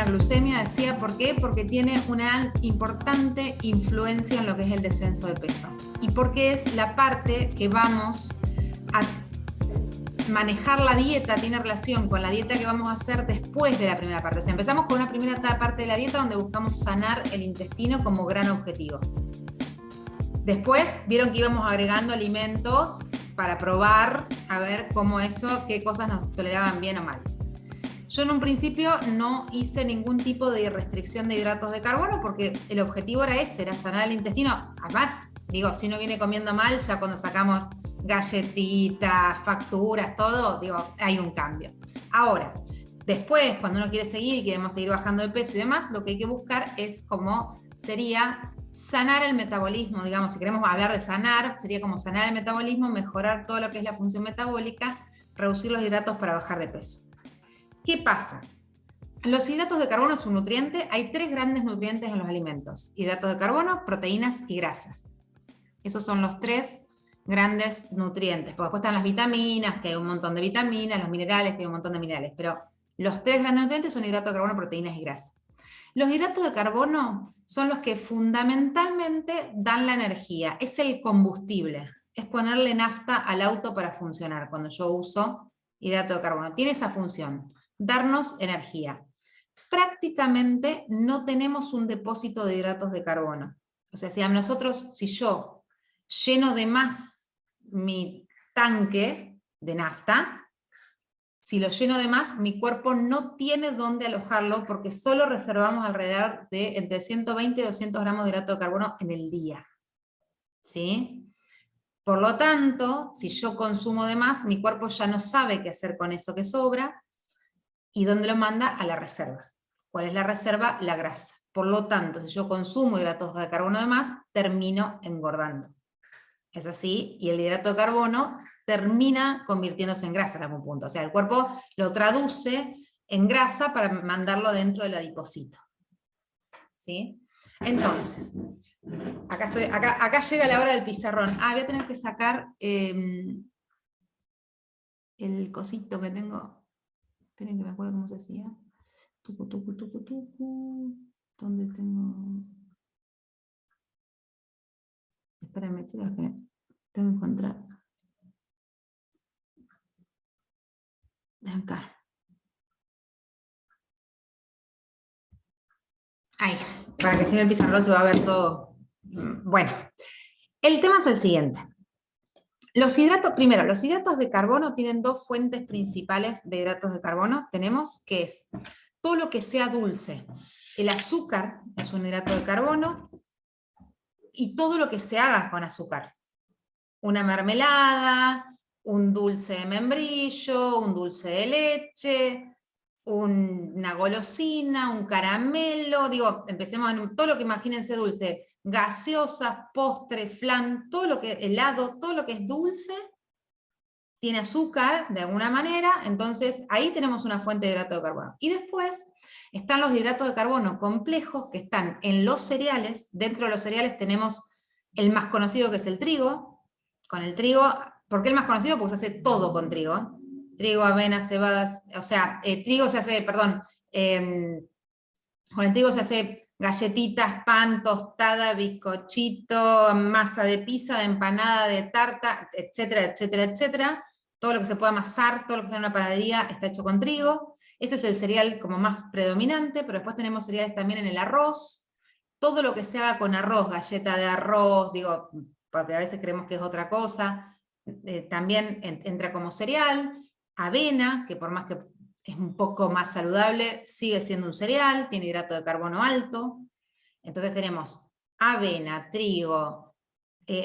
la glucemia, decía, ¿por qué? Porque tiene una importante influencia en lo que es el descenso de peso. Y porque es la parte que vamos a manejar la dieta, tiene relación con la dieta que vamos a hacer después de la primera parte. O sea, empezamos con una primera parte de la dieta donde buscamos sanar el intestino como gran objetivo. Después vieron que íbamos agregando alimentos para probar a ver cómo eso, qué cosas nos toleraban bien o mal. Yo en un principio no hice ningún tipo de restricción de hidratos de carbono porque el objetivo era ese, era sanar el intestino. Además, digo, si uno viene comiendo mal, ya cuando sacamos galletitas, facturas, todo, digo, hay un cambio. Ahora, después, cuando uno quiere seguir y queremos seguir bajando de peso y demás, lo que hay que buscar es cómo sería sanar el metabolismo, digamos, si queremos hablar de sanar, sería como sanar el metabolismo, mejorar todo lo que es la función metabólica, reducir los hidratos para bajar de peso. ¿Qué pasa? Los hidratos de carbono es un nutriente, hay 3 grandes nutrientes en los alimentos: hidratos de carbono, proteínas y grasas. Esos son los 3 grandes nutrientes, porque después están las vitaminas, que hay un montón de vitaminas, los minerales, que hay un montón de minerales, pero los 3 grandes nutrientes son hidratos de carbono, proteínas y grasas. Los hidratos de carbono son los que fundamentalmente dan la energía, es el combustible, es ponerle nafta al auto para funcionar cuando yo uso hidrato de carbono. Tiene esa función, darnos energía. Prácticamente no tenemos un depósito de hidratos de carbono. O sea, si yo lleno de más mi tanque de nafta, si lo lleno de más, mi cuerpo no tiene dónde alojarlo porque solo reservamos alrededor de entre 120 y 200 gramos de hidrato de carbono en el día. ¿Sí? Por lo tanto, si yo consumo de más, mi cuerpo ya no sabe qué hacer con eso que sobra y dónde lo manda a la reserva. ¿Cuál es la reserva? La grasa. Por lo tanto, si yo consumo hidratos de carbono de más, termino engordando. Es así, y el hidrato de carbono termina convirtiéndose en grasa en algún punto. O sea, el cuerpo lo traduce en grasa para mandarlo dentro del adiposito. ¿Sí? Entonces, acá llega la hora del pizarrón. Voy a tener que sacar el cosito que tengo. Esperen que me acuerdo cómo se hacía. Tucu, tucu, tucu, tucu. ¿Dónde tengo? Espérenme, chicas, que tengo que encontrar. Acá. Ahí, para que si en el pizarrón se va a ver todo. Bueno, el tema es el siguiente. Los hidratos de carbono tienen 2 fuentes principales de hidratos de carbono. Tenemos que es todo lo que sea dulce. El azúcar es un hidrato de carbono y todo lo que se haga con azúcar. Una mermelada, un dulce de membrillo, un dulce de leche, una golosina, un caramelo, digo, empecemos en todo lo que imagínense dulce, gaseosas, postre, flan, todo lo que, helado, todo lo que es dulce, tiene azúcar de alguna manera, entonces ahí tenemos una fuente de hidrato de carbono. Y después están los hidratos de carbono complejos que están en los cereales. Dentro de los cereales tenemos el más conocido, que es el trigo. Con el trigo, ¿por qué el más conocido? Porque se hace todo con trigo. Trigo, avena, cebada, o sea, trigo se hace, perdón, con el trigo se hace galletitas, pan, tostada, bizcochito, masa de pizza, de empanada, de tarta, etcétera, etcétera, etcétera. Todo lo que se puede amasar, todo lo que está en una panadería está hecho con trigo. Ese es el cereal como más predominante, pero después tenemos cereales también en el arroz. Todo lo que se haga con arroz, galleta de arroz, digo, porque a veces creemos que es otra cosa, también entra como cereal. Avena, que por más que es un poco más saludable, sigue siendo un cereal, tiene hidrato de carbono alto. Entonces tenemos avena, trigo,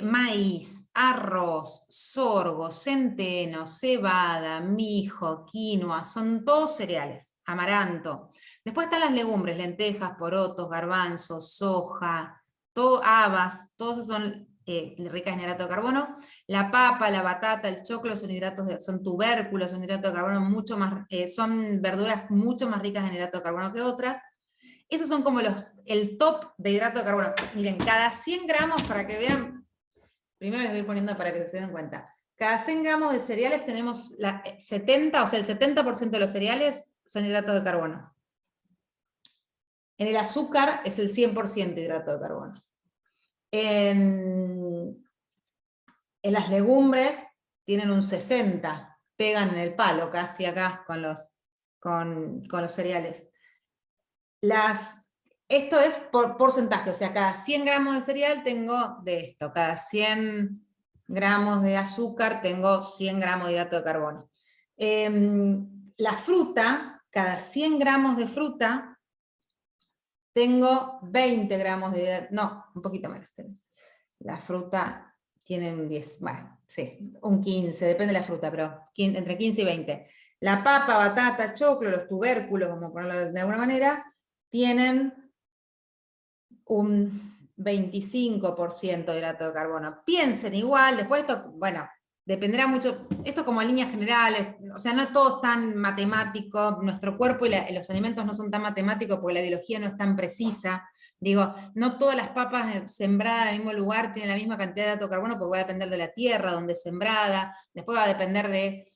maíz, arroz, sorgo, centeno, cebada, mijo, quinoa, son todos cereales, amaranto. Después están las legumbres, lentejas, porotos, garbanzos, soja, habas, todos son ricas en hidrato de carbono. La papa, la batata, el choclo son tubérculos, son hidrato de carbono mucho más, son verduras mucho más ricas en hidrato de carbono que otras. Esos son como el top de hidrato de carbono. Miren, cada 100 gramos, para que vean, primero les voy poniendo para que se den cuenta. Cada 100 gramos de cereales tenemos el 70% de los cereales son hidratos de carbono. En el azúcar es el 100% hidrato de carbono. En las legumbres tienen un 60%, pegan en el palo casi acá con los cereales. Esto es por porcentaje, o sea, cada 100 gramos de cereal tengo de esto, cada 100 gramos de azúcar tengo 100 gramos de hidrato de carbono. La fruta, cada 100 gramos de fruta tengo 20 gramos de hidrato, no, un poquito menos. La fruta tiene un 10, bueno, sí, un 15, depende de la fruta, pero entre 15 y 20. La papa, batata, choclo, los tubérculos, vamos a ponerlo de alguna manera, tienen un 25% de hidrato de carbono. Piensen igual, después esto, bueno, dependerá mucho, esto como en líneas generales, o sea, no todo es tan matemático, nuestro cuerpo y los alimentos no son tan matemáticos porque la biología no es tan precisa. Digo, no todas las papas sembradas en el mismo lugar tienen la misma cantidad de hidrato de carbono porque va a depender de la tierra donde es sembrada, después va a depender de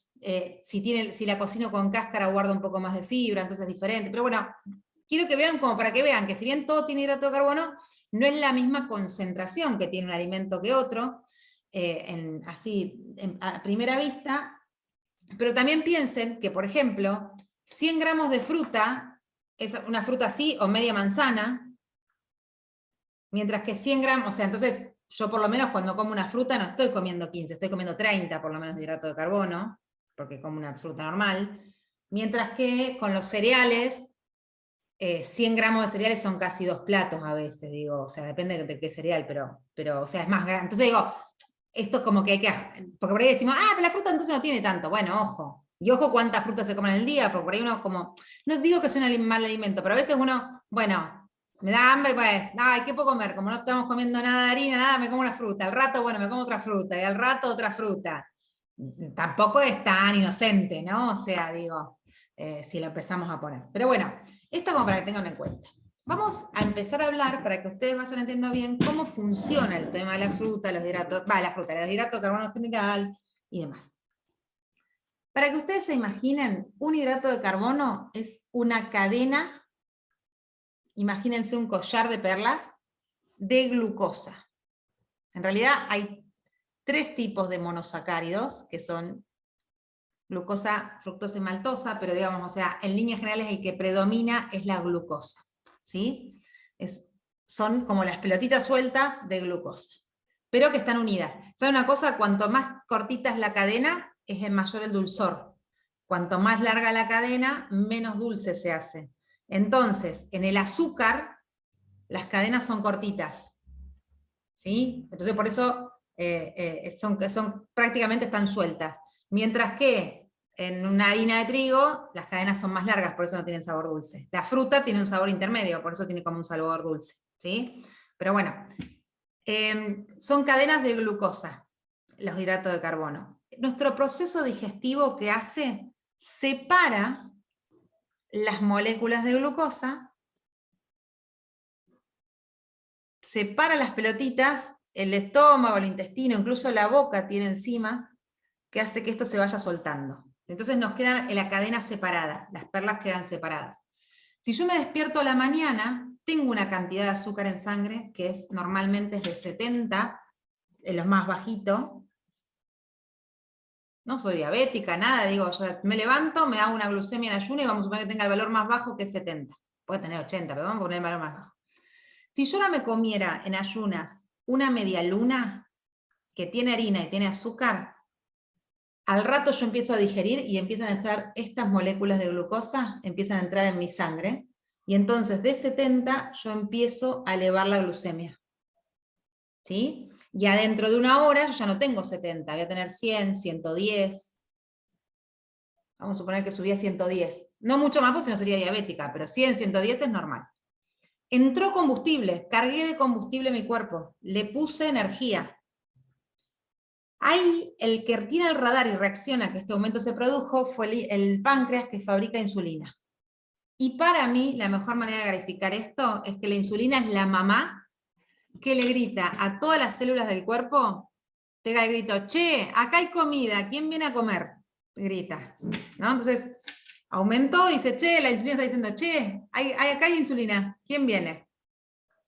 si la cocino con cáscara guarda un poco más de fibra, entonces es diferente. Pero bueno, quiero que vean como para que vean que si bien todo tiene hidrato de carbono, no es la misma concentración que tiene un alimento que otro, a primera vista, pero también piensen que, por ejemplo, 100 gramos de fruta, es una fruta así o media manzana, mientras que 100 gramos, o sea, entonces yo por lo menos cuando como una fruta no estoy comiendo 15, estoy comiendo 30 por lo menos de hidrato de carbono, porque como una fruta normal, mientras que con los cereales, 100 gramos de cereales son casi 2 platos a veces, digo, o sea, depende de qué cereal, pero o sea, es más grande. Entonces digo, esto es como que hay que, porque por ahí decimos, pero la fruta entonces no tiene tanto, bueno, ojo, y ojo cuánta fruta se come en el día, porque por ahí uno como, no digo que sea un mal alimento, pero a veces uno, bueno, me da hambre, pues, ¿qué puedo comer? Como no estamos comiendo nada de harina, nada, me como una fruta, al rato, bueno, me como otra fruta, y al rato otra fruta. Tampoco es tan inocente, ¿no? O sea, digo, si lo empezamos a poner. Pero bueno, esto como para que tengan en cuenta. Vamos a empezar a hablar, para que ustedes vayan entendiendo bien, cómo funciona el tema de la fruta, los hidratos, los hidratos de carbono general y demás. Para que ustedes se imaginen, un hidrato de carbono es una cadena, imagínense un collar de perlas, de glucosa. En realidad hay 3 tipos de monosacáridos, que son glucosa, fructosa y maltosa, pero digamos, o sea, en líneas generales el que predomina es la glucosa, ¿sí? Son como las pelotitas sueltas de glucosa, pero que están unidas. ¿Saben una cosa? Cuanto más cortita es la cadena, es mayor el dulzor. Cuanto más larga la cadena, menos dulce se hace. Entonces, en el azúcar, las cadenas son cortitas, ¿sí? Entonces por eso prácticamente están sueltas. Mientras que en una harina de trigo, las cadenas son más largas, por eso no tienen sabor dulce. La fruta tiene un sabor intermedio, por eso tiene como un sabor dulce, ¿sí? Pero bueno, son cadenas de glucosa, los hidratos de carbono. Nuestro proceso digestivo, ¿qué hace? Separa las moléculas de glucosa, separa las pelotitas, el estómago, el intestino, incluso la boca tiene enzimas que hace que esto se vaya soltando. Entonces nos quedan la cadena separada, las perlas quedan separadas. Si yo me despierto a la mañana, tengo una cantidad de azúcar en sangre que normalmente es de 70, en lo más bajito. No soy diabética, nada, digo, yo me levanto, me hago una glucemia en ayuno y vamos a suponer que tenga el valor más bajo que es 70. Puede tener 80, pero vamos a poner el valor más bajo. Si yo ahora me comiera en ayunas una media luna que tiene harina y tiene azúcar, al rato yo empiezo a digerir y empiezan a entrar estas moléculas de glucosa, empiezan a entrar en mi sangre, y entonces de 70 yo empiezo a elevar la glucemia. ¿Sí? Y adentro de una hora yo ya no tengo 70, voy a tener 100, 110. Vamos a suponer que subí a 110. No mucho más porque si no sería diabética, pero 100, 110 es normal. Entró combustible, cargué de combustible mi cuerpo, le puse energía. Ahí el que tiene el radar y reacciona que este aumento se produjo fue el páncreas que fabrica insulina. Y para mí la mejor manera de graficar esto es que la insulina es la mamá que le grita a todas las células del cuerpo, pega el grito, che, acá hay comida, ¿quién viene a comer? Grita, ¿no? Entonces, Aumentó, dice, che, la insulina está diciendo, che, acá hay insulina, ¿quién viene?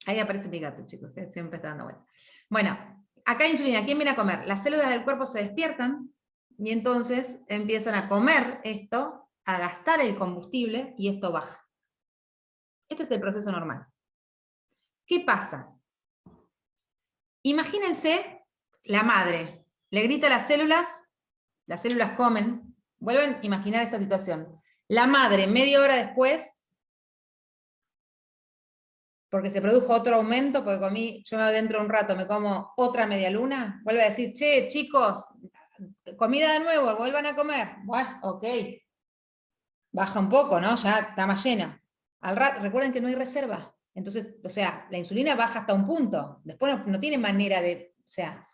Ahí aparece mi gato, chicos, que siempre está dando vuelta. Bueno, acá hay insulina, ¿quién viene a comer? Las células del cuerpo se despiertan y entonces empiezan a comer esto, a gastar el combustible y esto baja. Este es el proceso normal. ¿Qué pasa? Imagínense la madre, le grita a las células comen, vuelven a imaginar esta situación. La madre, media hora después, porque se produjo otro aumento, porque comí, yo dentro de un rato me como otra media luna, vuelve a decir, che, chicos, comida de nuevo, vuelvan a comer. Bueno, ok. Baja un poco, ¿no? Ya está más llena. Recuerden que no hay reserva. Entonces, o sea, la insulina baja hasta un punto. Después no tiene manera de, o sea,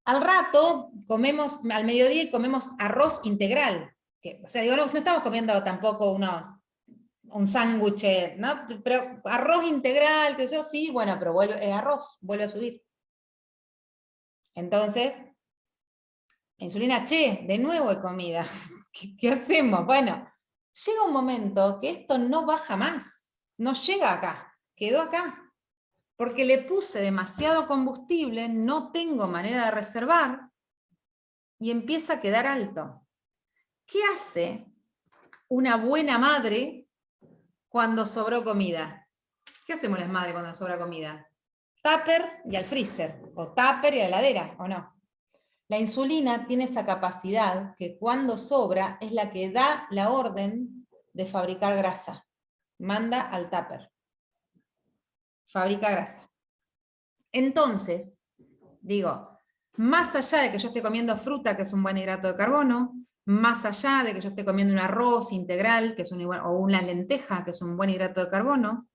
al rato comemos, al mediodía comemos arroz integral. O sea, digo, no estamos comiendo tampoco un sándwich, ¿no? Pero arroz integral, que yo sí, bueno, pero arroz, vuelve a subir. Entonces, la insulina, che, de nuevo hay comida. ¿Qué hacemos? Bueno, llega un momento que esto no baja más, no llega acá, quedó acá. Porque le puse demasiado combustible, no tengo manera de reservar, y empieza a quedar alto. ¿Qué hace una buena madre cuando sobró comida? ¿Qué hacemos las madres cuando sobra comida? Tupper y al freezer, o tupper y a la heladera, ¿o no? La insulina tiene esa capacidad que cuando sobra es la que da la orden de fabricar grasa. Manda al tupper. Fabrica grasa. Entonces, digo, más allá de que yo esté comiendo fruta, que es un buen hidrato de carbono, más allá de que yo esté comiendo un arroz integral, que es o una lenteja, que es un buen hidrato de carbono,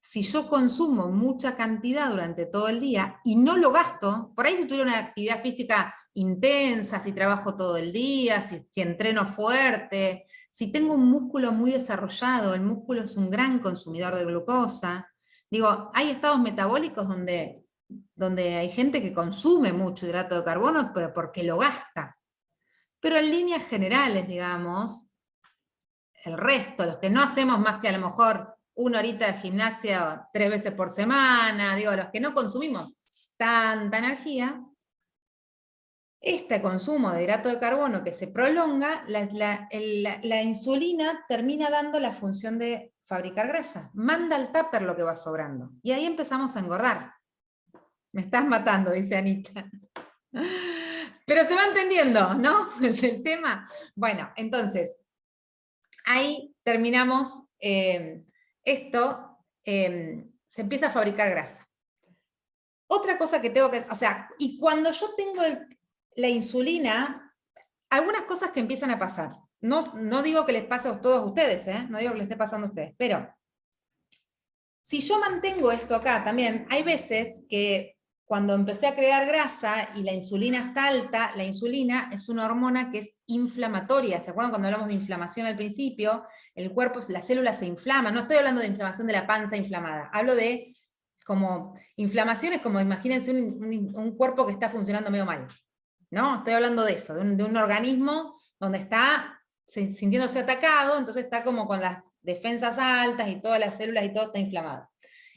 si yo consumo mucha cantidad durante todo el día y no lo gasto, por ahí si tuviera una actividad física intensa, si trabajo todo el día, si entreno fuerte, si tengo un músculo muy desarrollado, el músculo es un gran consumidor de glucosa. Digo, hay estados metabólicos donde hay gente que consume mucho hidrato de carbono, pero porque lo gasta. Pero en líneas generales, digamos, el resto, los que no hacemos más que a lo mejor 1 horita de gimnasia 3 veces por semana, digo, los que no consumimos tanta energía, este consumo de hidrato de carbono que se prolonga, la insulina termina dando la función de fabricar grasa, manda al tupper lo que va sobrando, y ahí empezamos a engordar. Me estás matando, dice Anita. Pero se va entendiendo, ¿no? El tema. Bueno, entonces, ahí terminamos esto, se empieza a fabricar grasa. Otra cosa que tengo que, o sea, y cuando yo tengo la insulina, algunas cosas que empiezan a pasar. No digo que les pase a todos ustedes, no digo que les esté pasando a ustedes, pero si yo mantengo esto acá también, hay veces que cuando empecé a crear grasa y la insulina está alta, la insulina es una hormona que es inflamatoria. ¿Se acuerdan cuando hablamos de inflamación al principio? El cuerpo, las células se inflaman. No estoy hablando de inflamación de la panza inflamada. Hablo de como inflamaciones, como imagínense un cuerpo que está funcionando medio mal. ¿No? Estoy hablando de eso, de un organismo donde está sintiéndose atacado, entonces está como con las defensas altas y todas las células y todo está inflamado.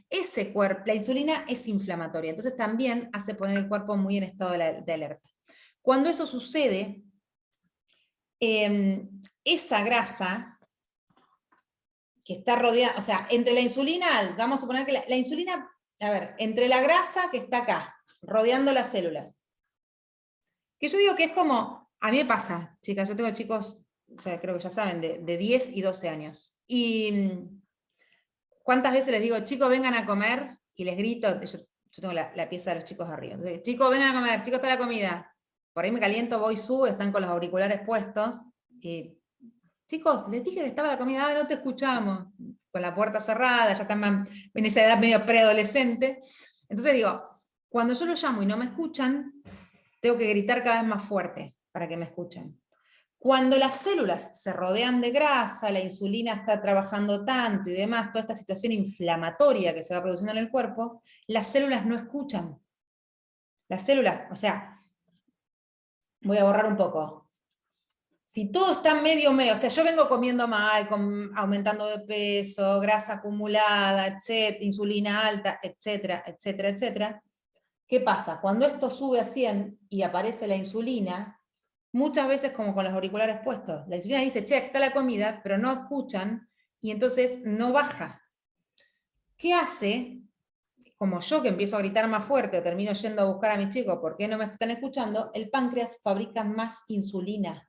Ese cuerpo, la insulina es inflamatoria, entonces también hace poner el cuerpo muy en estado de alerta. Cuando eso sucede, esa grasa que está rodeada, o sea, entre la insulina, vamos a suponer que la insulina, a ver, entre la grasa que está acá, rodeando las células, que yo digo que es como, a mí me pasa, chicas, yo tengo chicos, o sea, creo que ya saben, de 10 y 12 años, y ¿cuántas veces les digo, chicos, vengan a comer? Y les grito, yo tengo la pieza de los chicos arriba. Entonces, chicos, vengan a comer, chicos, está la comida. Por ahí me caliento, voy, subo, están con los auriculares puestos. Y, chicos, les dije que estaba la comida, no te escuchamos. Con la puerta cerrada, ya están en esa edad medio preadolescente. Entonces digo, cuando yo los llamo y no me escuchan, tengo que gritar cada vez más fuerte para que me escuchen. Cuando las células se rodean de grasa, la insulina está trabajando tanto y demás, toda esta situación inflamatoria que se va produciendo en el cuerpo, las células no escuchan. Las células, o sea, voy a borrar un poco. Si todo está medio, o sea, yo vengo comiendo mal, aumentando de peso, grasa acumulada, etcétera, insulina alta, etcétera, etcétera, etcétera, ¿qué pasa? Cuando esto sube a 100 y aparece la insulina, muchas veces como con los auriculares puestos, la insulina dice, che, está la comida, pero no escuchan, y entonces no baja. ¿Qué hace? Como yo que empiezo a gritar más fuerte o termino yendo a buscar a mi chico, ¿por qué no me están escuchando? El páncreas fabrica más insulina.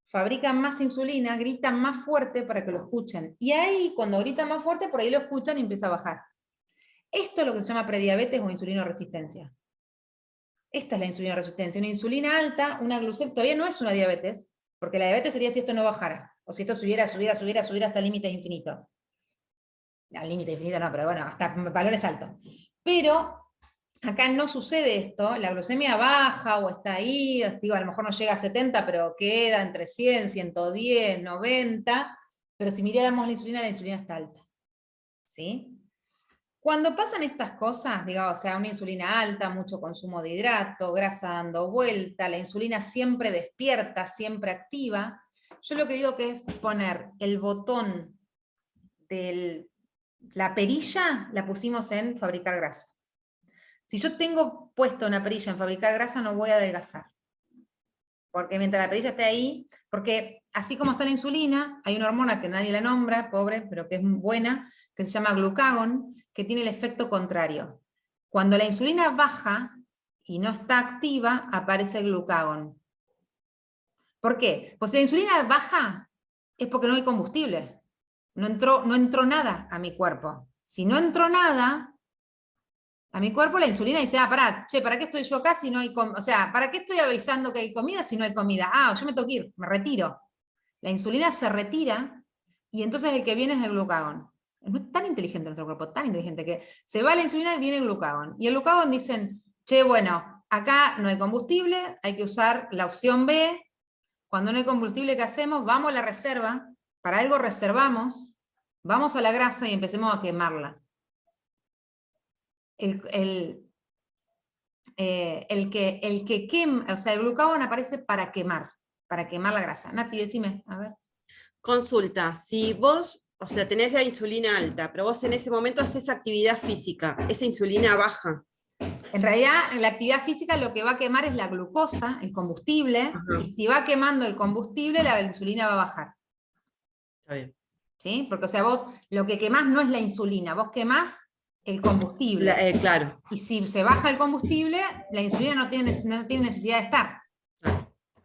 Fabrican más insulina, gritan más fuerte para que lo escuchen. Y ahí, cuando gritan más fuerte, por ahí lo escuchan y empieza a bajar. Esto es lo que se llama prediabetes o insulinoresistencia. Esta es la insulinoresistencia. Una insulina alta, una glucemia, todavía no es una diabetes, porque la diabetes sería si esto no bajara, o si esto subiera hasta límites infinitos. Al límite infinito no, pero bueno, hasta valores altos. Pero acá no sucede esto, la glucemia baja o está ahí, digo, a lo mejor no llega a 70, pero queda entre 100, 110, 90, pero si miráramos la insulina está alta. ¿Sí? Cuando pasan estas cosas, digamos, o sea, una insulina alta, mucho consumo de hidrato, grasa dando vuelta, la insulina siempre despierta, siempre activa, yo lo que digo que es poner el botón de la perilla, la pusimos en fabricar grasa. Si yo tengo puesta una perilla en fabricar grasa, no voy a adelgazar. Porque mientras la perilla esté ahí, porque así como está la insulina, hay una hormona que nadie la nombra, pobre, pero que es muy buena, que se llama glucagón, que tiene el efecto contrario. Cuando la insulina baja y no está activa, aparece el glucagón. ¿Por qué? Pues si la insulina baja, es porque no hay combustible. No entró nada a mi cuerpo. Si no entró nada a mi cuerpo, la insulina dice, pará, che, ¿para qué estoy yo acá si no hay comida? O sea, ¿para qué estoy avisando que hay comida si no hay comida? Yo me tengo que ir, me retiro. La insulina se retira y entonces el que viene es el glucagón. Es tan inteligente nuestro cuerpo, tan inteligente que se va la insulina y viene el glucagón. Y el glucagón dicen, che, bueno, acá no hay combustible, hay que usar la opción B. Cuando no hay combustible, ¿qué hacemos? Vamos a la reserva, para algo reservamos, vamos a la grasa y empecemos a quemarla. El que quema, o sea, el glucagón aparece para quemar la grasa. Nati, decime, a ver. Consulta, si vos, o sea, tenés la insulina alta, pero vos en ese momento haces actividad física, esa insulina baja. En realidad, la actividad física lo que va a quemar es la glucosa, el combustible, y si va quemando el combustible, la insulina va a bajar. Está bien. ¿Sí? Porque, o sea, vos lo que quemás no es la insulina, vos quemás el combustible. Claro. Y si se baja el combustible, la insulina no tiene necesidad de estar.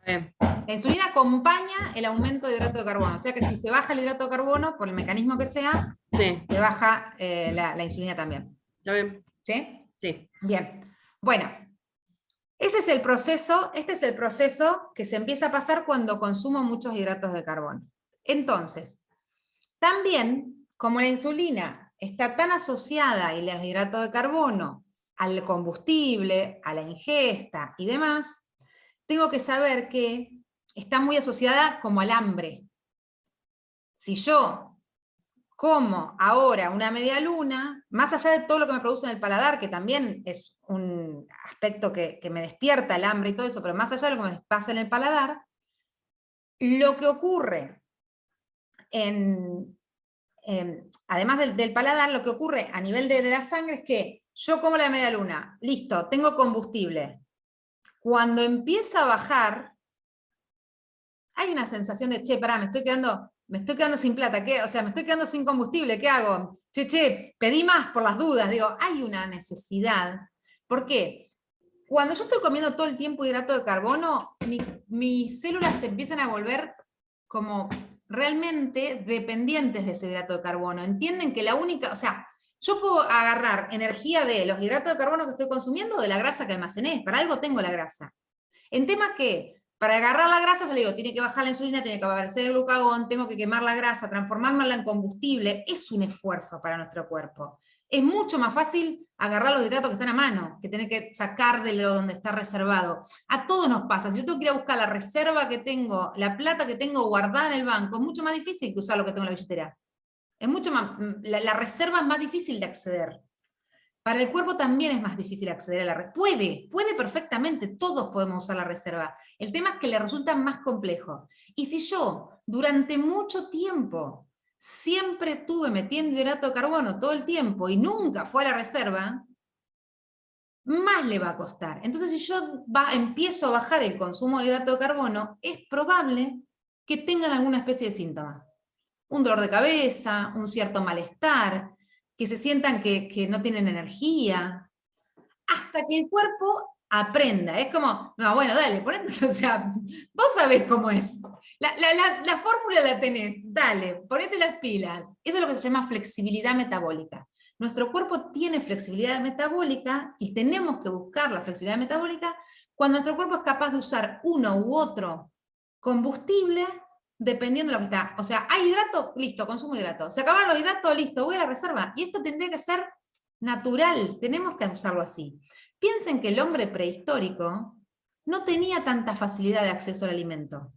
Bien. La insulina acompaña el aumento de hidrato de carbono, o sea que si se baja el hidrato de carbono, por el mecanismo que sea, sí, se baja la insulina también. ¿Está bien? ¿Sí? Sí. Bien. Bueno, este es el proceso que se empieza a pasar cuando consumo muchos hidratos de carbono. Entonces, también, como la insulina está tan asociada y los hidratos de carbono al combustible, a la ingesta y demás, tengo que saber que está muy asociada como al hambre. Si yo como ahora una media luna, más allá de todo lo que me produce en el paladar, que también es un aspecto que me despierta el hambre y todo eso, pero más allá de lo que me pasa en el paladar, lo que ocurre además del paladar, lo que ocurre a nivel de la sangre es que yo como la media luna, listo, tengo combustible. Cuando empieza a bajar, hay una sensación de, che, pará, me estoy quedando sin plata, ¿qué? O sea, me estoy quedando sin combustible, ¿qué hago? Che, pedí más por las dudas, digo, hay una necesidad. ¿Por qué? Cuando yo estoy comiendo todo el tiempo hidrato de carbono, mis células se empiezan a volver como realmente dependientes de ese hidrato de carbono. Entienden que la única, o sea, yo puedo agarrar energía de los hidratos de carbono que estoy consumiendo o de la grasa que almacené, para algo tengo la grasa. En tema que, para agarrar la grasa, se le digo, tiene que bajar la insulina, tiene que aparecer el glucagón, tengo que quemar la grasa, transformarla en combustible, es un esfuerzo para nuestro cuerpo. Es mucho más fácil agarrar los hidratos que están a mano, que tener que sacar de donde está reservado. A todos nos pasa, si yo tengo que ir a buscar la reserva que tengo, la plata que tengo guardada en el banco, es mucho más difícil que usar lo que tengo en la billetera. Es mucho más, la reserva es más difícil de acceder. Para el cuerpo también es más difícil acceder a la reserva. Puede perfectamente, todos podemos usar la reserva. El tema es que le resulta más complejo. Y si yo, durante mucho tiempo, siempre estuve metiendo hidrato de carbono todo el tiempo y nunca fue a la reserva, más le va a costar. Entonces, si yo empiezo a bajar el consumo de hidrato de carbono, es probable que tengan alguna especie de síntoma. Un dolor de cabeza, un cierto malestar, que se sientan que no tienen energía, hasta que el cuerpo aprenda. Es como, no, bueno, dale, ponete, o sea, vos sabés cómo es. La fórmula la tenés, dale, ponete las pilas. Eso es lo que se llama flexibilidad metabólica. Nuestro cuerpo tiene flexibilidad metabólica y tenemos que buscar la flexibilidad metabólica cuando nuestro cuerpo es capaz de usar uno u otro combustible dependiendo de lo que está. O sea, hay hidrato, listo, consumo hidrato. Se acabaron los hidratos, listo, voy a la reserva. Y esto tendría que ser natural, tenemos que usarlo así. Piensen que el hombre prehistórico no tenía tanta facilidad de acceso al alimento.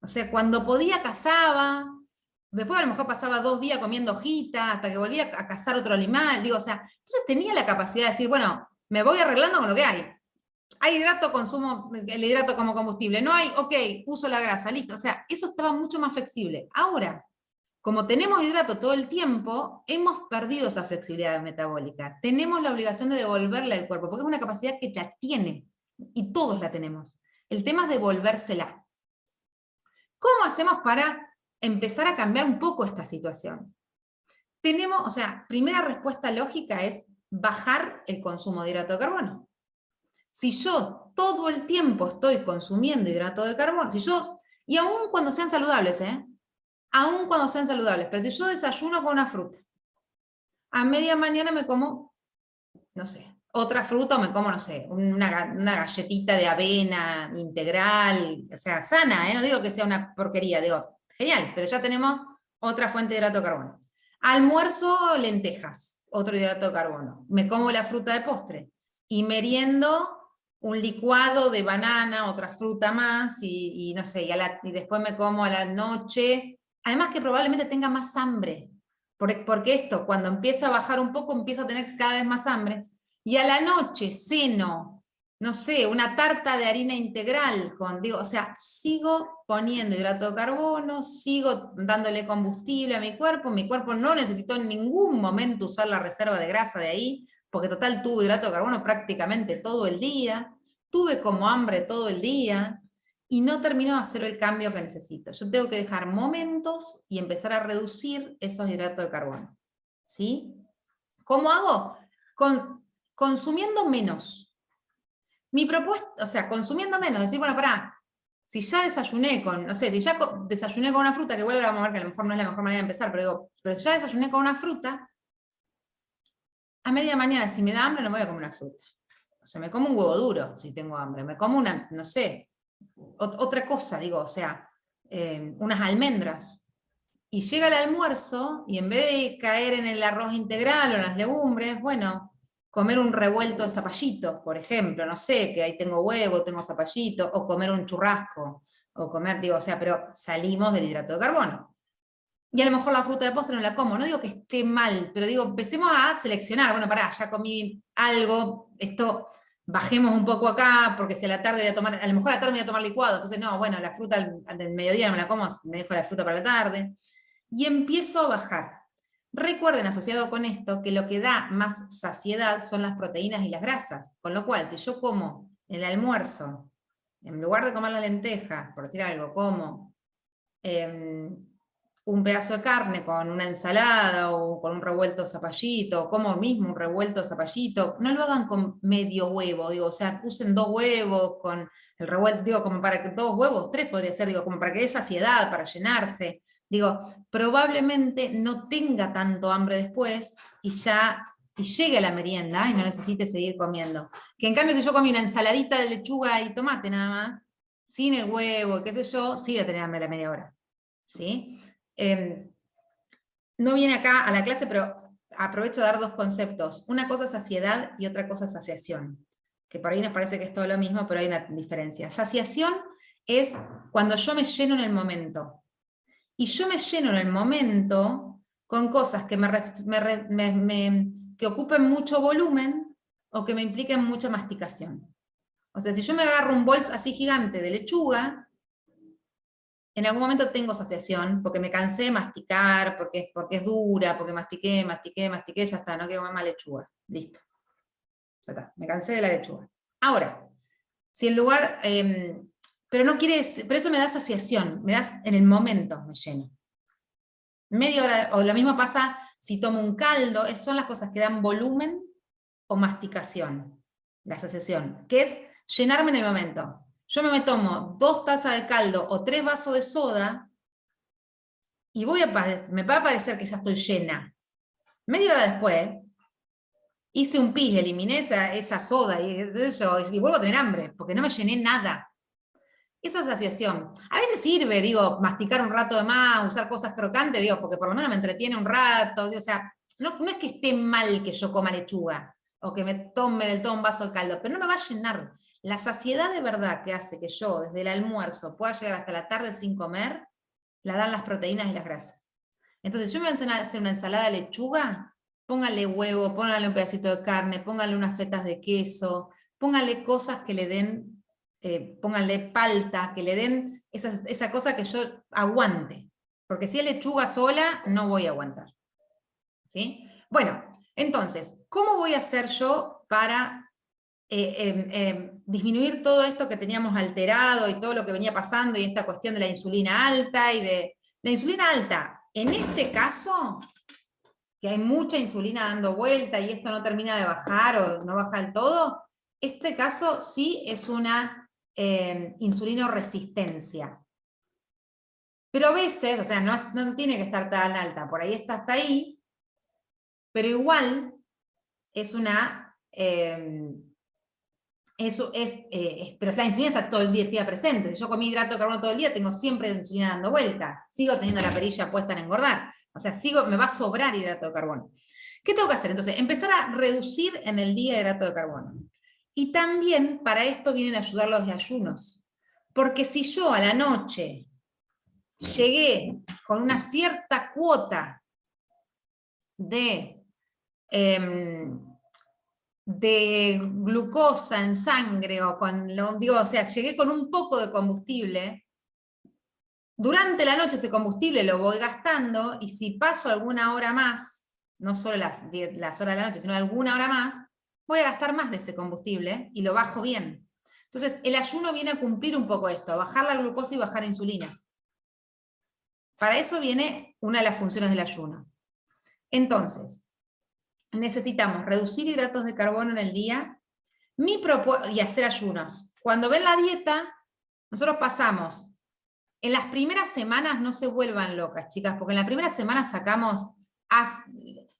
O sea, cuando podía cazaba, después a lo mejor pasaba 2 días comiendo hojita, hasta que volvía a cazar otro animal, digo, o sea, entonces tenía la capacidad de decir, bueno, me voy arreglando con lo que hay. Hay hidrato, consumo el hidrato como combustible. No hay, ok, uso la grasa, listo. O sea, eso estaba mucho más flexible. Ahora, como tenemos hidrato todo el tiempo, hemos perdido esa flexibilidad metabólica. Tenemos la obligación de devolverla al cuerpo, porque es una capacidad que la tiene, y todos la tenemos. El tema es devolvérsela. ¿Cómo hacemos para empezar a cambiar un poco esta situación? Tenemos, o sea, primera respuesta lógica es bajar el consumo de hidrato de carbono. Si yo todo el tiempo estoy consumiendo hidrato de carbono, y aún cuando sean saludables, aún cuando sean saludables, pero si yo desayuno con una fruta, a media mañana me como, no sé, otra fruta, o me como, no sé, una galletita de avena integral, o sea, sana, no digo que sea una porquería, digo, genial, pero ya tenemos otra fuente de hidrato de carbono. Almuerzo, lentejas, otro hidrato de carbono. Me como la fruta de postre. Y meriendo un licuado de banana, otra fruta más, y no sé, y después me como a la noche. Además que probablemente tenga más hambre. Porque esto, cuando empieza a bajar un poco, empiezo a tener cada vez más hambre. Y a la noche ceno, no sé, una tarta de harina integral, o sea, sigo poniendo hidrato de carbono, sigo dándole combustible a mi cuerpo no necesitó en ningún momento usar la reserva de grasa de ahí, porque total tuve hidrato de carbono prácticamente todo el día, tuve como hambre todo el día, y no termino de hacer el cambio que necesito. Yo tengo que dejar momentos y empezar a reducir esos hidratos de carbono. ¿Sí? ¿Cómo hago? Consumiendo menos. Mi propuesta, o sea, consumiendo menos, decir, bueno, pará, si ya desayuné con, no sé, si ya desayuné con una fruta, que igual vamos a ver que a lo mejor no es la mejor manera de empezar, pero si ya desayuné con una fruta, a media mañana, si me da hambre, no me voy a comer una fruta. O sea, me como un huevo duro, si tengo hambre, me como una, no sé, otra cosa, digo, o sea, unas almendras. Y llega el almuerzo, y en vez de caer en el arroz integral o en las legumbres, bueno, comer un revuelto de zapallitos, por ejemplo, no sé, que ahí tengo huevo, tengo zapallitos, o comer un churrasco, o comer, digo, o sea, pero salimos del hidrato de carbono. Y a lo mejor la fruta de postre no la como, no digo que esté mal, pero digo, empecemos a seleccionar, bueno, pará, ya comí algo, esto, bajemos un poco acá, porque si a la tarde voy a tomar, a lo mejor a la tarde voy a tomar licuado, entonces no, bueno, la fruta del mediodía no me la como, me dejo la fruta para la tarde. Y empiezo a bajar. Recuerden, asociado con esto, que lo que da más saciedad son las proteínas y las grasas, con lo cual, si yo como en el almuerzo, en lugar de comer las lentejas, por decir algo, como un pedazo de carne con una ensalada o con un revuelto de zapallito, como mismo un revuelto de zapallito, no lo hagan con medio huevo, digo, o sea, usen 2 huevos con el revuelto, digo, como para que 2 huevos, 3 podría ser, digo, como para que dé saciedad, para llenarse. Digo, probablemente no tenga tanto hambre después y llegue a la merienda y no necesite seguir comiendo. Que en cambio si yo comí una ensaladita de lechuga y tomate nada más, sin el huevo, qué sé yo, sí voy a tener hambre a la media hora. ¿Sí? No viene acá a la clase, pero aprovecho de dar 2 conceptos. Una cosa es saciedad y otra cosa es saciación. Que por ahí nos parece que es todo lo mismo, pero hay una diferencia. Saciación es cuando yo me lleno en el momento. Y yo me lleno en el momento con cosas que que ocupen mucho volumen o que me impliquen mucha masticación. O sea, si yo me agarro un bols así gigante de lechuga, en algún momento tengo saciación, porque me cansé de masticar, porque es dura, porque mastiqué, ya está, no quiero comer más lechuga. Listo. Ya está, me cansé de la lechuga. Ahora, si en lugar... pero no quiere decir, pero eso me da saciación, me da en el momento, me lleno. Media hora, o lo mismo pasa si tomo un caldo, son las cosas que dan volumen o masticación, la saciación, que es llenarme en el momento. Yo me tomo 2 tazas de caldo o 3 vasos de soda y me va a parecer que ya estoy llena. Media hora después, hice un pis, eliminé esa soda y vuelvo a tener hambre, porque no me llené nada. Esa saciación. A veces sirve, digo, masticar un rato de más, usar cosas crocantes, digo, porque por lo menos me entretiene un rato. Digo, o sea, no es que esté mal que yo coma lechuga o que me tome del todo un vaso de caldo, pero no me va a llenar. La saciedad de verdad que hace que yo desde el almuerzo pueda llegar hasta la tarde sin comer, la dan las proteínas y las grasas. Entonces, yo me voy a hacer una ensalada de lechuga, póngale huevo, póngale un pedacito de carne, póngale unas fetas de queso, póngale cosas que le den... pónganle palta, que le den esa cosa que yo aguante. Porque si es lechuga sola, no voy a aguantar. ¿Sí? Bueno, entonces, ¿cómo voy a hacer yo para disminuir todo esto que teníamos alterado y todo lo que venía pasando y esta cuestión de la insulina alta y de... La insulina alta, en este caso, que hay mucha insulina dando vuelta y esto no termina de bajar o no baja del todo, este caso sí es una insulinoresistencia. Pero a veces, o sea, no tiene que estar tan alta, por ahí está hasta ahí, pero igual es una... pero la insulina está todo el día presente. Si yo comí hidrato de carbono todo el día, tengo siempre insulina dando vueltas. Sigo teniendo la perilla puesta en engordar. O sea, me va a sobrar hidrato de carbono. ¿Qué tengo que hacer? Entonces, empezar a reducir en el día hidrato de carbono. Y también para esto vienen a ayudar los desayunos. Porque si yo a la noche llegué con una cierta cuota de glucosa en sangre, o sea, llegué con un poco de combustible, durante la noche ese combustible lo voy gastando, y si paso alguna hora más, no solo las horas de la noche, sino alguna hora más, voy a gastar más de ese combustible y lo bajo bien. Entonces, el ayuno viene a cumplir un poco esto, a bajar la glucosa y bajar insulina. Para eso viene una de las funciones del ayuno. Entonces, necesitamos reducir hidratos de carbono en el día y hacer ayunos. Cuando ven la dieta, nosotros pasamos, en las primeras semanas no se vuelvan locas, chicas, porque en las primeras semanas sacamos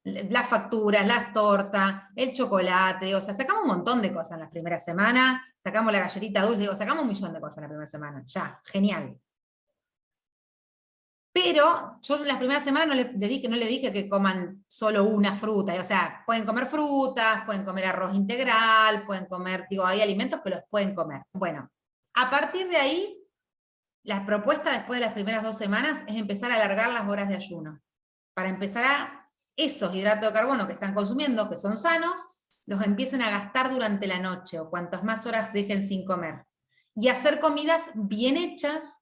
las facturas, las tortas, el chocolate, o sea, sacamos un montón de cosas en las primeras semanas, sacamos la galletita dulce, sacamos un millón de cosas en la primera semana, ya, genial. Pero yo en las primeras semanas no le dije que coman solo una fruta, o sea, pueden comer frutas, pueden comer arroz integral, pueden comer, hay alimentos que los pueden comer. Bueno, a partir de ahí, la propuesta después de las primeras 2 semanas es empezar a alargar las horas de ayuno, para empezar a esos hidratos de carbono que están consumiendo, que son sanos, los empiecen a gastar durante la noche, o cuantas más horas dejen sin comer. Y hacer comidas bien hechas,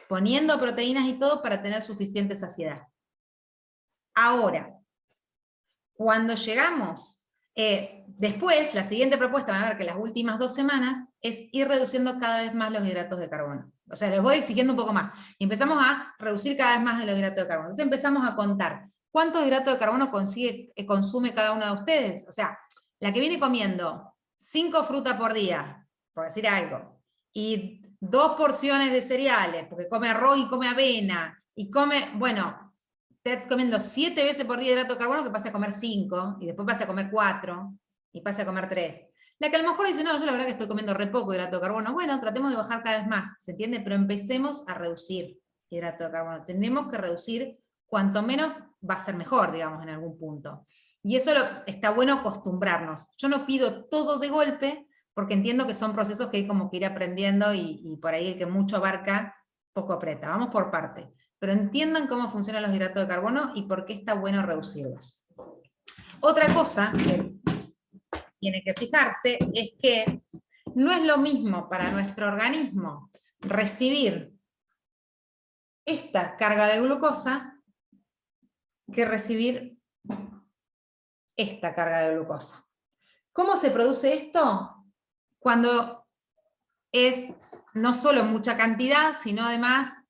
poniendo proteínas y todo para tener suficiente saciedad. Ahora, cuando llegamos, después, la siguiente propuesta, van a ver que las últimas 2 semanas, es ir reduciendo cada vez más los hidratos de carbono. O sea, les voy exigiendo un poco más. Y empezamos a reducir cada vez más los hidratos de carbono. Entonces empezamos a contar cuántos hidratos de carbono consume cada uno de ustedes. O sea, la que viene comiendo 5 frutas por día, por decir algo, y 2 porciones de cereales, porque come arroz y come avena, y come, bueno, está comiendo 7 veces por día hidrato de carbono, que pasa a comer 5, y después pasa a comer 4, y pasa a comer 3. La que a lo mejor dice, no, yo la verdad que estoy comiendo re poco hidrato de carbono. Bueno, tratemos de bajar cada vez más, ¿se entiende? Pero empecemos a reducir hidrato de carbono. Tenemos que reducir, cuanto menos va a ser mejor, digamos, en algún punto. Y eso está bueno acostumbrarnos. Yo no pido todo de golpe, porque entiendo que son procesos que hay como que ir aprendiendo, y por ahí el que mucho abarca, poco aprieta. Vamos por parte. Pero entiendan cómo funcionan los hidratos de carbono y por qué está bueno reducirlos. Otra cosa que tiene que fijarse es que no es lo mismo para nuestro organismo recibir esta carga de glucosa que recibir esta carga de glucosa. ¿Cómo se produce esto? Cuando es no solo mucha cantidad, sino además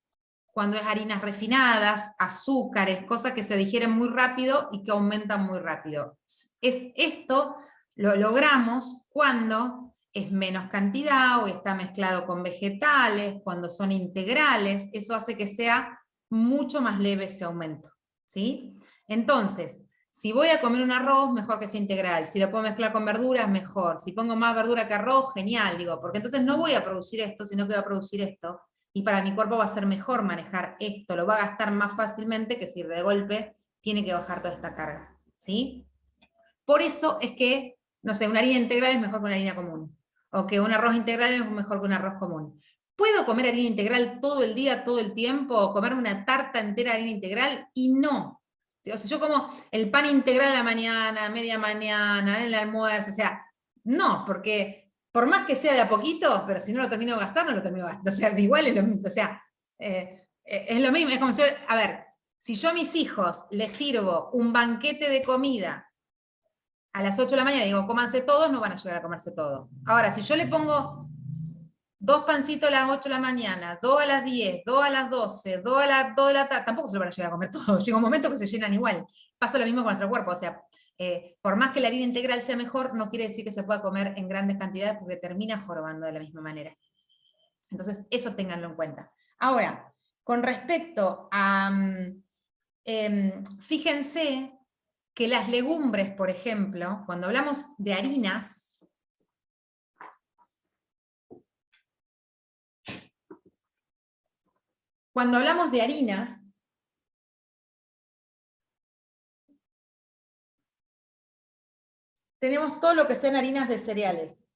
cuando es harinas refinadas, azúcares, cosas que se digieren muy rápido y que aumentan muy rápido. Esto lo logramos cuando es menos cantidad o está mezclado con vegetales, cuando son integrales, eso hace que sea mucho más leve ese aumento, ¿sí? Entonces, si voy a comer un arroz, mejor que sea integral. Si lo puedo mezclar con verduras, mejor. Si pongo más verdura que arroz, genial, digo, porque entonces no voy a producir esto, sino que voy a producir esto. Y para mi cuerpo va a ser mejor manejar esto, lo va a gastar más fácilmente que si de golpe tiene que bajar toda esta carga, ¿sí? Por eso es que, no sé, una harina integral es mejor que una harina común, o que un arroz integral es mejor que un arroz común. ¿Puedo comer harina integral todo el día, todo el tiempo, o comer una tarta entera de harina integral? Y no. O sea, yo como el pan integral a la mañana, a media mañana, en el almuerzo, o sea, no, porque por más que sea de a poquito, pero si no lo termino de gastar, no lo termino de gastar. O sea, igual es lo mismo, o sea, es lo mismo, es como si yo, a ver, si yo a mis hijos les sirvo un banquete de comida a las 8 de la mañana digo, cómanse todos, no van a llegar a comerse todo. Ahora, si yo le pongo 2 pancitos a las 8 de la mañana, 2 a las 10, 2 a las 12, 2 a las 2 de la tarde, tampoco se lo van a llegar a comer todos. Llega un momento que se llenan igual. Pasa lo mismo con nuestro cuerpo. O sea, por más que la harina integral sea mejor, no quiere decir que se pueda comer en grandes cantidades porque termina jorobando de la misma manera. Entonces, eso ténganlo en cuenta. Ahora, con respecto a, fíjense que las legumbres, por ejemplo, cuando hablamos de harinas, tenemos todo lo que sean harinas de cereales.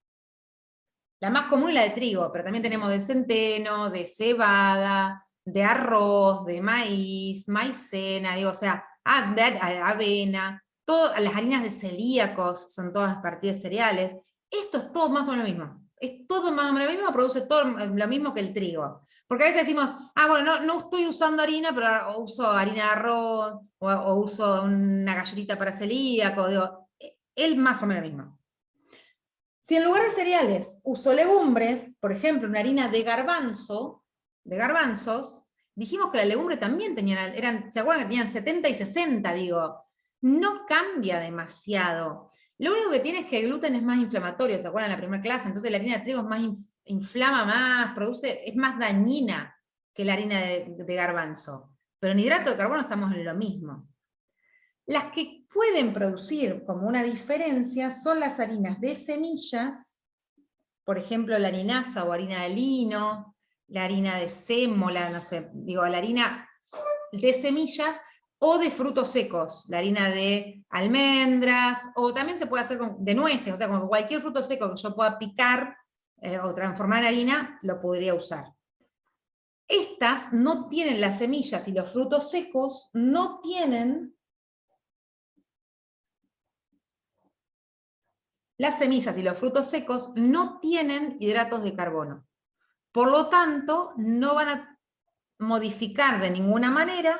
La más común es la de trigo, pero también tenemos de centeno, de cebada, de arroz, de maíz, maicena, digo, o sea, de avena, todas las harinas de celíacos son todas partidas de cereales. Esto es todo más o menos lo mismo. Es todo más o menos lo mismo, produce todo lo mismo que el trigo. Porque a veces decimos, bueno, no estoy usando harina, pero uso harina de arroz, o uso una galletita para celíaco, digo, es más o menos lo mismo. Si en lugar de cereales uso legumbres, por ejemplo, una harina de garbanzos, dijimos que la legumbre también tenían, ¿se acuerdan que tenían 70 y 60? Digo, no cambia demasiado. Lo único que tiene es que el gluten es más inflamatorio, ¿se acuerdan en la primera clase? Entonces la harina de trigo es más, inflama más, es más dañina que la harina de garbanzo. Pero en hidrato de carbono estamos en lo mismo. Las que pueden producir como una diferencia son las harinas de semillas, por ejemplo la linaza o harina de lino, la harina de sémola, no sé, digo, la harina de semillas o de frutos secos, la harina de almendras, o también se puede hacer de nueces, o sea, como cualquier fruto seco que yo pueda picar o transformar en harina, lo podría usar. Estas no tienen las semillas y los frutos secos, no tienen las semillas y los frutos secos no tienen hidratos de carbono. Por lo tanto, no van a modificar de ninguna manera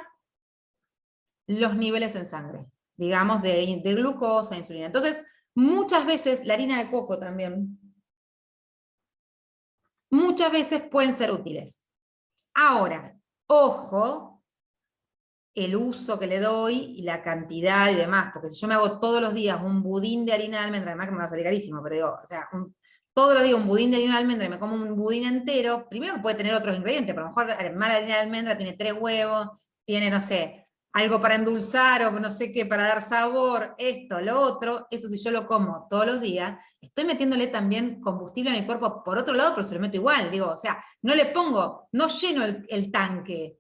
los niveles en sangre, digamos, de glucosa, insulina. Entonces, muchas veces, la harina de coco también, muchas veces pueden ser útiles. Ahora, ojo, el uso que le doy y la cantidad y demás, porque si yo me hago todos los días un budín de harina de almendra, además que me va a salir carísimo, pero digo, o sea, todos los días un budín de harina de almendra y me como un budín entero, primero puede tener otros ingredientes, pero a lo mejor mala harina de almendra tiene 3 huevos, tiene, no sé, algo para endulzar o no sé qué, para dar sabor, esto, lo otro, eso si yo lo como todos los días, estoy metiéndole también combustible a mi cuerpo por otro lado, pero se lo meto igual, digo, o sea, no le pongo, no lleno el tanque,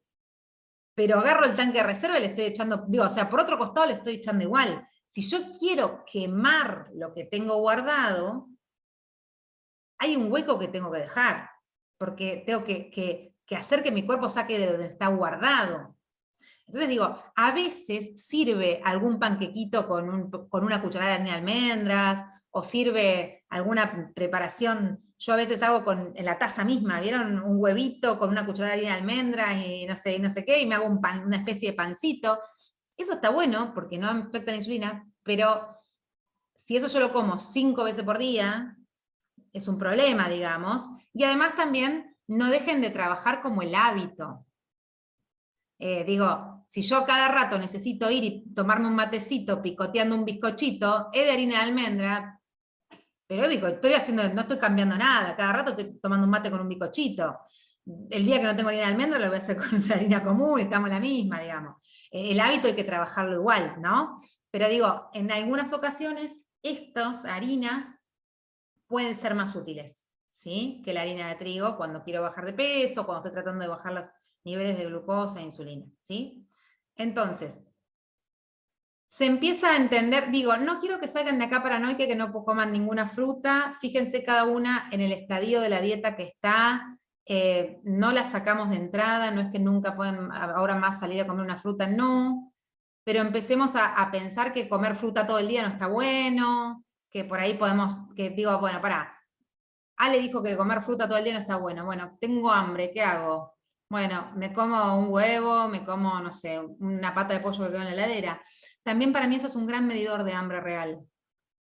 pero agarro el tanque de reserva y le estoy echando, digo, o sea, por otro costado le estoy echando igual. Si yo quiero quemar lo que tengo guardado, hay un hueco que tengo que dejar, porque tengo que hacer que mi cuerpo saque de donde está guardado. Entonces digo, a veces sirve algún panquequito con una cucharada de harina de almendras, o sirve alguna preparación, yo a veces hago en la taza misma, ¿vieron? Un huevito con una cucharada de harina de almendras y no sé qué, y me hago una especie de pancito. Eso está bueno, porque no afecta la insulina, pero si eso yo lo como 5 veces por día, es un problema, digamos, y además también no dejen de trabajar como el hábito. Digo, si yo cada rato necesito ir y tomarme un matecito picoteando un bizcochito, es de harina de almendra, pero no estoy cambiando nada, cada rato estoy tomando un mate con un bizcochito. El día que no tengo harina de almendra lo voy a hacer con la harina común, estamos la misma, digamos. El hábito hay que trabajarlo igual, ¿no? Pero digo, en algunas ocasiones estas harinas pueden ser más útiles, ¿sí? Que la harina de trigo cuando quiero bajar de peso, cuando estoy tratando de bajar los niveles de glucosa e insulina, ¿sí? Entonces, se empieza a entender, digo, no quiero que salgan de acá paranoicos que no coman ninguna fruta, fíjense cada una en el estadio de la dieta que está, no la sacamos de entrada, no es que nunca puedan ahora más salir a comer una fruta, no, pero empecemos a pensar que comer fruta todo el día no está bueno, que por ahí podemos, que digo, bueno, pará, Ale dijo que comer fruta todo el día no está bueno, bueno, tengo hambre, ¿qué hago? Bueno, me como un huevo, me como, no sé, una pata de pollo que quedó en la heladera. También para mí eso es un gran medidor de hambre real,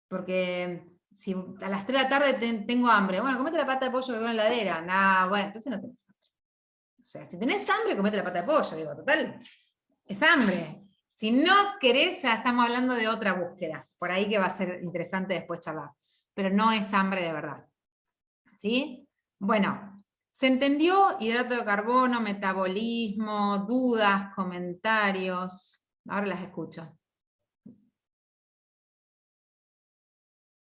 porque si a las 3 de la tarde tengo hambre, bueno, comete la pata de pollo que quedó en la heladera, nah, bueno, entonces no tenés hambre. O sea, si tenés hambre, comete la pata de pollo, digo, total, es hambre. Si no querés, ya estamos hablando de otra búsqueda, por ahí que va a ser interesante después charlar, pero no es hambre de verdad. ¿Sí? Bueno, ¿se entendió? Hidrato de carbono, metabolismo, dudas, comentarios. Ahora las escucho.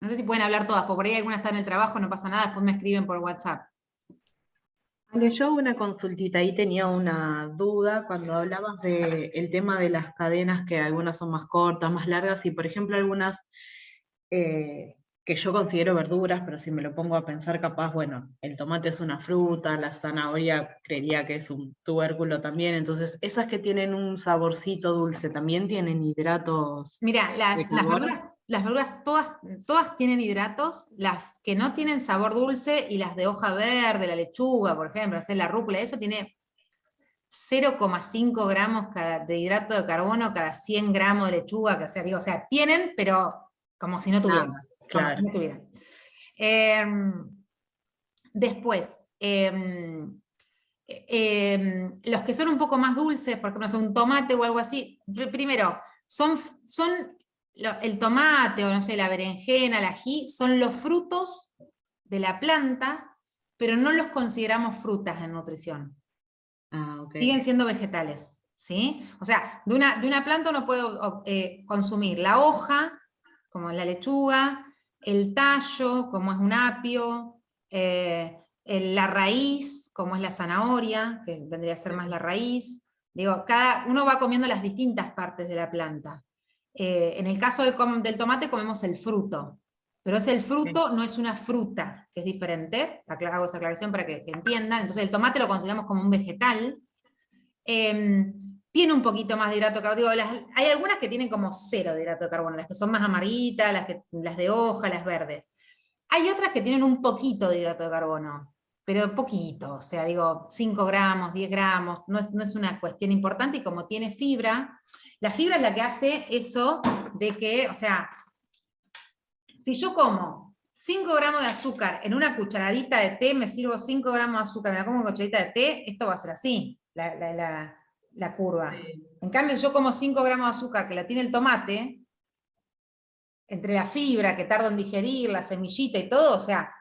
No sé si pueden hablar todas, porque por ahí alguna está en el trabajo, no pasa nada, después me escriben por WhatsApp. Ale, yo una consultita, ahí tenía una duda cuando hablabas del tema de las cadenas, que algunas son más cortas, más largas, y por ejemplo algunas que yo considero verduras, pero si me lo pongo a pensar capaz, bueno, el tomate es una fruta, la zanahoria creería que es un tubérculo también, entonces esas que tienen un saborcito dulce, ¿también tienen hidratos Mira, de carbono? las verduras todas tienen hidratos, las que no tienen sabor dulce y las de hoja verde, la lechuga, por ejemplo, la rúcula, eso tiene 0,5 gramos de hidrato de carbono cada 100 gramos de lechuga, que o sea, tienen, pero como si no tuvieran. Nada, Como si claro. no tuvieran. Después, los que son un poco más dulces, por ejemplo, son un tomate o algo así, primero, son el tomate o no sé, la berenjena, el ají, son los frutos de la planta, pero no los consideramos frutas en nutrición. Ah, ok. Siguen siendo vegetales, ¿sí? O sea, de una planta uno puede consumir la hoja, como la lechuga, el tallo, como es un apio, la raíz, como es la zanahoria, que vendría a ser más la raíz. Digo, uno va comiendo las distintas partes de la planta. En el caso del tomate comemos el fruto, pero es el fruto, no es una fruta, que es diferente. Hago esa aclaración para que entiendan. Entonces el tomate lo consideramos como un vegetal. Tiene un poquito más de hidrato de carbono. Hay algunas que tienen como 0 de hidrato de carbono, las que son más amarillitas, las de hoja, las verdes. Hay otras que tienen un poquito de hidrato de carbono, pero poquito, o sea, digo, 5 gramos, 10 gramos, no es una cuestión importante, y como tiene fibra, la fibra es la que hace eso de que, o sea, si yo como 5 gramos de azúcar en una cucharadita de té, me sirvo 5 gramos de azúcar, me la como en una cucharadita de té, esto va a ser así, la curva. Sí. En cambio, yo como 5 gramos de azúcar que la tiene el tomate, entre la fibra que tardo en digerir, la semillita y todo, o sea,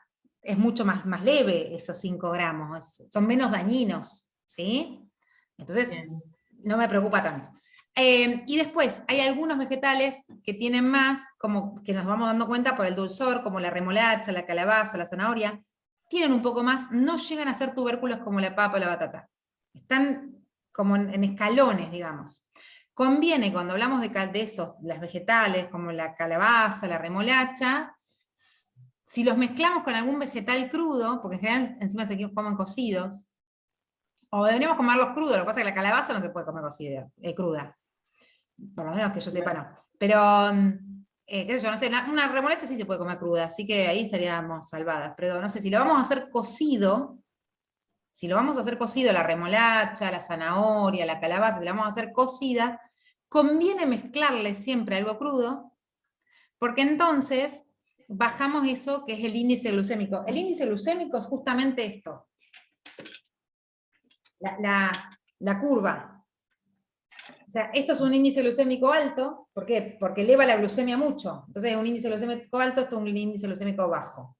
es mucho más leve esos 5 gramos, son menos dañinos, ¿sí? Entonces, Bien. no me preocupa tanto. Y después, hay algunos vegetales que tienen más, como que nos vamos dando cuenta por el dulzor, como la remolacha, la calabaza, la zanahoria, tienen un poco más, no llegan a ser tubérculos como la papa o la batata. Están como en escalones, digamos. Conviene, cuando hablamos de esos, las vegetales, como la calabaza, la remolacha, si los mezclamos con algún vegetal crudo, porque en general encima se comen cocidos, O deberíamos comerlos crudos, lo que pasa es que la calabaza no se puede comer cocida, cruda. Por lo menos que yo sepa, no. Pero, qué sé yo, no sé, una remolacha sí se puede comer cruda, así que ahí estaríamos salvadas. Pero no sé, si lo vamos a hacer cocido, la remolacha, la zanahoria, la calabaza, si la vamos a hacer cocidas, conviene mezclarle siempre algo crudo, porque entonces bajamos eso que es el índice glucémico. El índice glucémico es justamente esto. La curva. O sea, esto es un índice glucémico alto. ¿Por qué? Porque eleva la glucemia mucho. Entonces es un índice glucémico alto, esto es un índice glucémico bajo.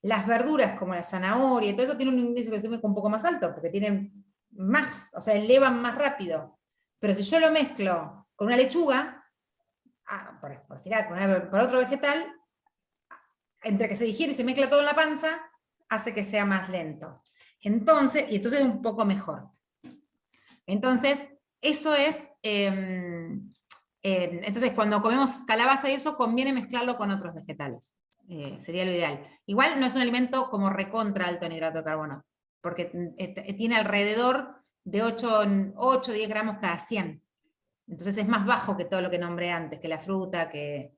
Las verduras como la zanahoria y todo eso tienen un índice glucémico un poco más alto, porque tienen más, o sea, elevan más rápido. Pero si yo lo mezclo con una lechuga, por otro vegetal, entre que se digiere y se mezcla todo en la panza, hace que sea más lento. Entonces es un poco mejor. Entonces, eso es, entonces cuando comemos calabaza y eso, conviene mezclarlo con otros vegetales. Sería lo ideal. Igual no es un alimento como recontra alto en hidrato de carbono, porque tiene alrededor de 8-10 gramos cada 100. Entonces es más bajo que todo lo que nombré antes, que la fruta, que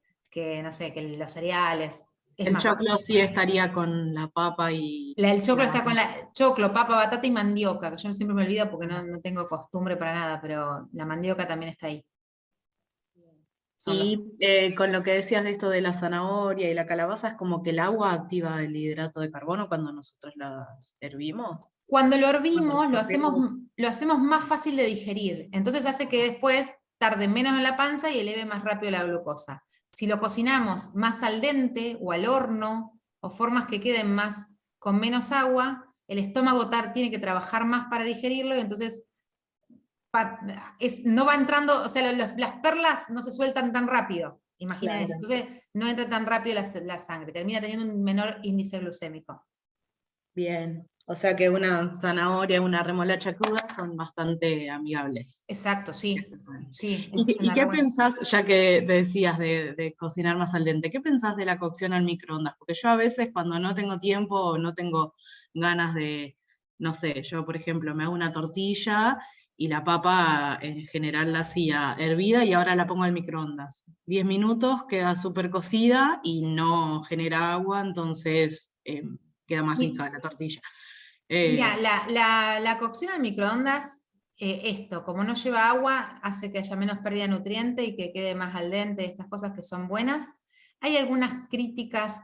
no sé, que los cereales. El choclo sí estaría con la papa y... El choclo está con choclo, papa, batata y mandioca, que yo siempre me olvido porque no tengo costumbre para nada, pero la mandioca también está ahí. Y con lo que decías de esto de la zanahoria y la calabaza, es como que el agua activa el hidrato de carbono cuando nosotros las hervimos. Cuando lo hervimos, lo hacemos más fácil de digerir. Entonces hace que después tarde menos en la panza y eleve más rápido la glucosa. Si lo cocinamos más al dente o al horno, o formas que queden más con menos agua, el estómago tiene que trabajar más para digerirlo, y entonces no va entrando, o sea, las perlas no se sueltan tan rápido, imagínense. Claro. Entonces no entra tan rápido la sangre, termina teniendo un menor índice glucémico. Bien, o sea que una zanahoria, una remolacha cruda son bastante amigables. Exacto, sí. Sí, ¿Y qué pensás, ya que decías de cocinar más al dente, qué pensás de la cocción al microondas? Porque yo a veces cuando no tengo tiempo o no tengo ganas de, no sé, yo por ejemplo me hago una tortilla y la papa en general la hacía hervida y ahora la pongo al microondas. 10 minutos, queda súper cocida y no genera agua, entonces queda más rica la tortilla. Mira, la cocción al microondas, como no lleva agua, hace que haya menos pérdida de nutriente y que quede más al dente, estas cosas que son buenas. Hay algunas críticas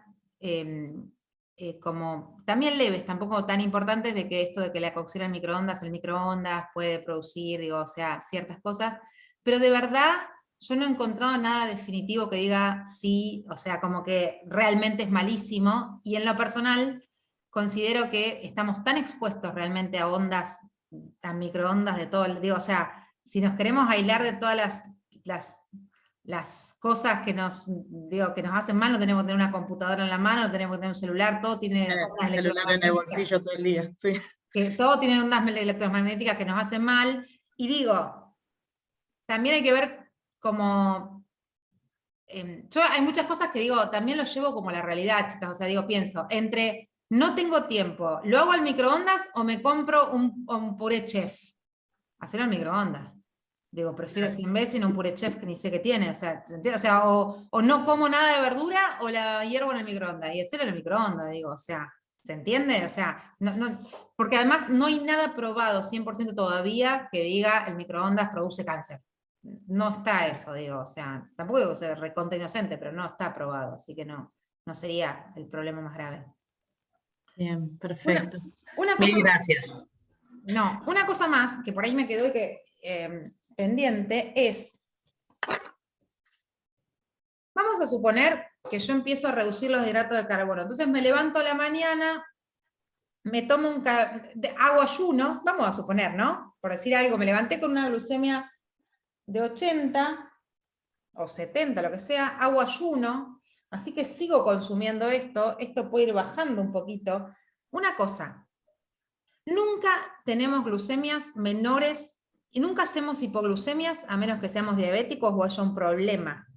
como también leves, tampoco tan importantes, de que esto de que la cocción al microondas, el microondas puede producir, ciertas cosas, pero de verdad yo no he encontrado nada definitivo que diga sí, o sea, como que realmente es malísimo, y en lo personal considero que estamos tan expuestos realmente a ondas, a microondas de todo, o sea, si nos queremos aislar de todas las cosas que nos hacen mal, no tenemos que tener una computadora en la mano, no tenemos que tener un celular, todo tiene ondas celular en el bolsillo todo el día, sí. Que todo tiene ondas electromagnéticas que nos hacen mal, y también hay que ver como... yo hay muchas cosas que también lo llevo como la realidad, chicas, o sea, pienso, entre no tengo tiempo, ¿lo hago al microondas o me compro un puré chef? Hacerlo al microondas. Prefiero 100 veces un puré chef que ni sé qué tiene, o sea, o no como nada de verdura o la hiervo en el microondas, y hacerlo en el microondas, o sea, ¿se entiende? O sea, porque además no hay nada probado 100% todavía que diga el microondas produce cáncer. No está eso, o sea, tampoco digo que sea recontra inocente, pero no está probado, así que no sería el problema más grave. Bien, perfecto. Mil gracias. Una cosa más, que por ahí me quedó pendiente, es, vamos a suponer que yo empiezo a reducir los hidratos de carbono, entonces me levanto a la mañana, me tomo hago ayuno, vamos a suponer, ¿no? Por decir algo, me levanté con una glucemia de 80 o 70, lo que sea, hago ayuno, así que sigo consumiendo esto puede ir bajando un poquito. Una cosa, nunca tenemos glucemias menores y nunca hacemos hipoglucemias a menos que seamos diabéticos o haya un problema.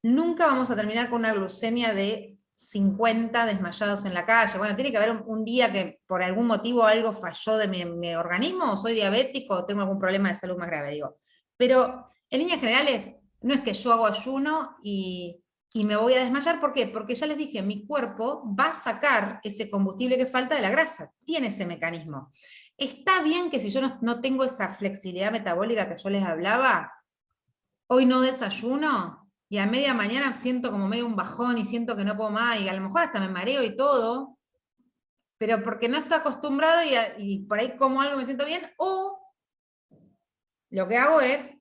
Nunca vamos a terminar con una glucemia de 50 desmayados en la calle. Bueno, tiene que haber un día que por algún motivo algo falló de mi organismo, o soy diabético, o tengo algún problema de salud más grave, digo. Pero en líneas generales, no es que yo hago ayuno y me voy a desmayar. ¿Por qué? Porque ya les dije, mi cuerpo va a sacar ese combustible que falta de la grasa, tiene ese mecanismo. Está bien que si yo no tengo esa flexibilidad metabólica que yo les hablaba, hoy no desayuno, y a media mañana siento como medio un bajón y siento que no puedo más, y a lo mejor hasta me mareo y todo, pero porque no estoy acostumbrado y por ahí como algo me siento bien, o lo que hago es,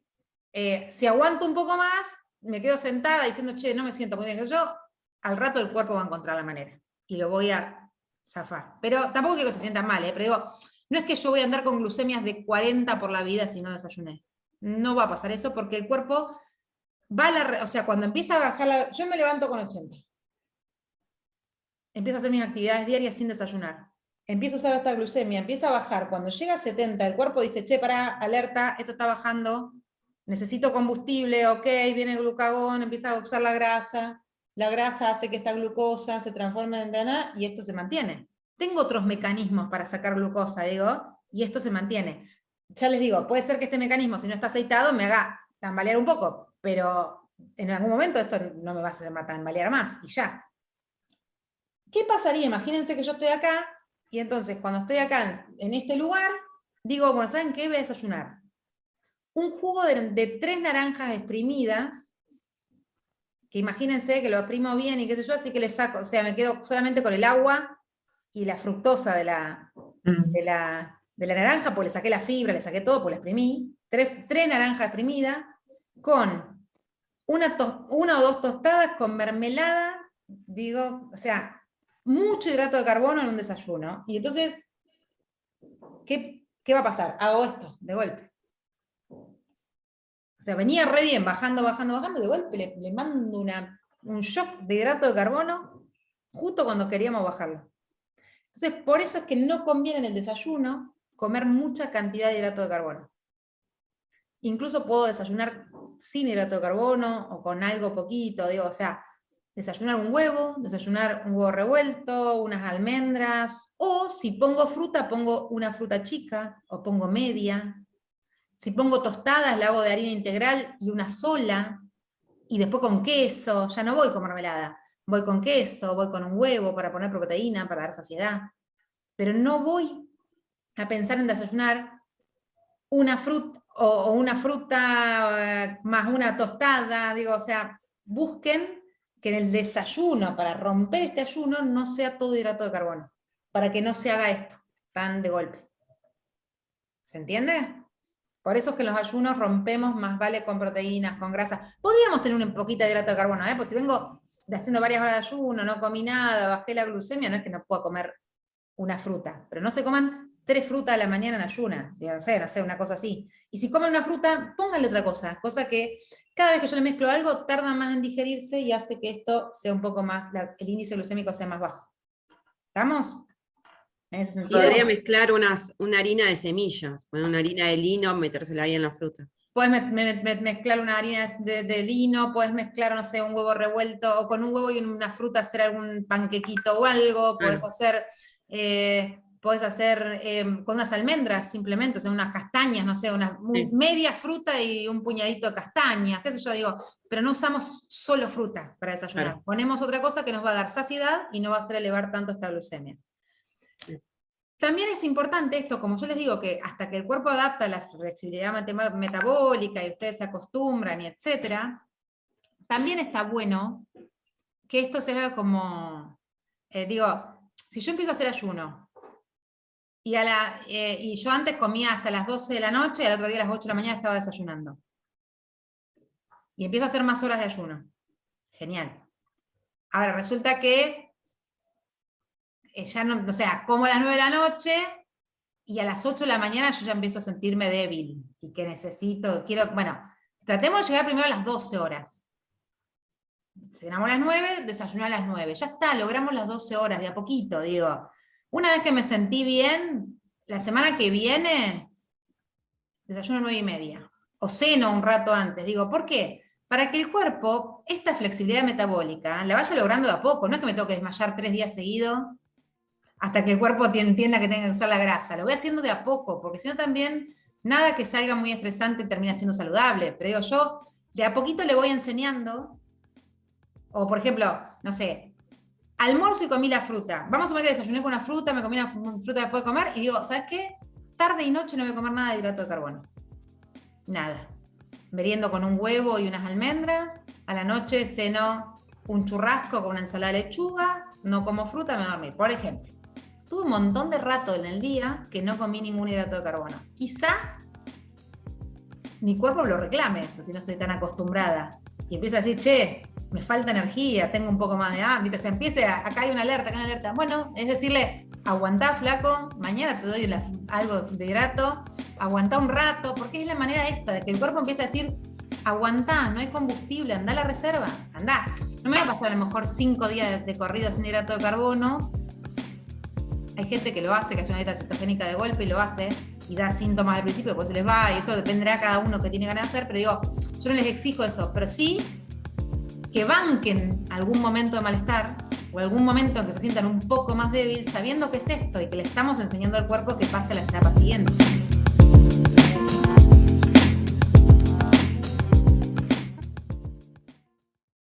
si aguanto un poco más, me quedo sentada diciendo, che, no me siento muy bien, que yo, al rato el cuerpo va a encontrar la manera, y lo voy a zafar. Pero tampoco quiero que se sientan mal, pero digo, no es que yo voy a andar con glucemias de 40 por la vida si no desayuné. No va a pasar eso porque el cuerpo o sea, cuando empieza a bajar yo me levanto con 80. Empiezo a hacer mis actividades diarias sin desayunar. Empiezo a usar esta glucemia, empieza a bajar. Cuando llega a 70, el cuerpo dice, che, pará, alerta, esto está bajando, necesito combustible, ok, viene el glucagón, empieza a usar la grasa hace que esta glucosa se transforme en DNA y esto se mantiene. Tengo otros mecanismos para sacar glucosa, digo, y esto se mantiene. Ya les digo, puede ser que este mecanismo, si no está aceitado, me haga tambalear un poco, pero en algún momento esto no me va a hacer tambalear más, y ya. ¿Qué pasaría? Imagínense que yo estoy acá, y entonces cuando estoy acá en este lugar, digo, bueno, ¿saben qué? Voy a desayunar. Un jugo de 3 naranjas exprimidas, que imagínense que lo exprimo bien y qué sé yo, así que le saco, o sea, me quedo solamente con el agua y la fructosa de la naranja, pues le saqué la fibra, le saqué todo, pues la exprimí. 3 naranjas exprimidas, con una o 2 tostadas con mermelada, digo, o sea, mucho hidrato de carbono en un desayuno. Y entonces, ¿qué va a pasar? Hago esto, de golpe. O sea, venía re bien, bajando, de golpe le mando un shock de hidrato de carbono justo cuando queríamos bajarlo. Entonces, por eso es que no conviene en el desayuno comer mucha cantidad de hidrato de carbono. Incluso puedo desayunar sin hidrato de carbono o con algo poquito, digo, o sea, desayunar un huevo revuelto, unas almendras, o si pongo fruta, pongo una fruta chica o pongo media. Si pongo tostadas, la hago de harina integral y una sola, y después con queso, ya no voy con mermelada, voy con queso, voy con un huevo para poner proteína, para dar saciedad, pero no voy a pensar en desayunar una fruta o una fruta más una tostada, digo, o sea, busquen que en el desayuno, para romper este ayuno, no sea todo hidrato de carbono, para que no se haga esto tan de golpe. ¿Se entiende? Por eso es que en los ayunos rompemos más vale con proteínas, con grasa. Podríamos tener un poquito de hidrato de carbono, pues si vengo haciendo varias horas de ayuno, no comí nada, bajé la glucemia, no es que no pueda comer una fruta, pero no se coman 3 frutas a la mañana en ayuna, no sé, una cosa así. Y si comen una fruta, pónganle otra cosa que cada vez que yo le mezclo algo, tarda más en digerirse y hace que esto sea un poco más, el índice glucémico sea más bajo. ¿Estamos? En ese sentido. Podría mezclar una harina de semillas, poner una harina de lino, metérsela ahí en la fruta. Puedes mezclar una harina de lino, puedes mezclar, no sé, un huevo revuelto, o con un huevo y una fruta hacer algún panquequito o algo, puedes hacer con unas almendras simplemente, o sea, unas castañas, no sé, media fruta y un puñadito de castañas, qué sé yo, digo, pero no usamos solo fruta para desayunar. Claro. Ponemos otra cosa que nos va a dar saciedad y no va a hacer elevar tanto esta glucemia. También es importante esto, como yo les digo, que hasta que el cuerpo adapta la flexibilidad metabólica y ustedes se acostumbran y etcétera, también está bueno que esto sea como, si yo empiezo a hacer ayuno, y yo antes comía hasta las 12 de la noche, y al otro día a las 8 de la mañana estaba desayunando. Y empiezo a hacer más horas de ayuno. Genial. Ahora, resulta que ya no, o sea, como a las 9 de la noche y a las 8 de la mañana yo ya empiezo a sentirme débil y que tratemos de llegar primero a las 12 horas. Cenamos a las 9, desayuno a las 9. Ya está, logramos las 12 horas, de a poquito, digo. Una vez que me sentí bien, la semana que viene, desayuno a 9:30. O ceno un rato antes. Digo, ¿por qué? Para que el cuerpo esta flexibilidad metabólica la vaya logrando de a poco. No es que me tengo que desmayar 3 días seguidos hasta que el cuerpo entienda que tenga que usar la grasa. Lo voy haciendo de a poco, porque si no también nada que salga muy estresante termina siendo saludable. Pero digo, yo de a poquito le voy enseñando, o por ejemplo, no sé, almuerzo y comí la fruta. Vamos a suponer que desayuné con una fruta, me comí una fruta después de comer, y digo, ¿sabes qué? Tarde y noche no voy a comer nada de hidrato de carbono. Nada. Meriendo con un huevo y unas almendras, a la noche ceno un churrasco con una ensalada de lechuga, no como fruta, me voy a dormir. Por ejemplo, tuve un montón de rato en el día que no comí ningún hidrato de carbono. Quizá mi cuerpo lo reclame eso, si no estoy tan acostumbrada. Y empieza a decir, che, me falta energía, tengo un poco más de hambre. Se empiece, acá hay una alerta, acá hay una alerta. Bueno, es decirle, aguantá, flaco, mañana te doy algo de hidrato, aguantá un rato, porque es la manera esta, de que el cuerpo empiece a decir, aguantá, no hay combustible, andá a la reserva, andá. No me voy a pasar a lo mejor 5 días de corrido sin hidrato de carbono. Hay gente que lo hace, que hace una dieta cetogénica de golpe y lo hace, y da síntomas al principio, después se les va, y eso dependerá cada uno que tiene ganas de hacer, pero digo, yo no les exijo eso, pero sí que banquen algún momento de malestar, o algún momento en que se sientan un poco más débil, sabiendo que es esto, y que le estamos enseñando al cuerpo que pase a la etapa siguiente.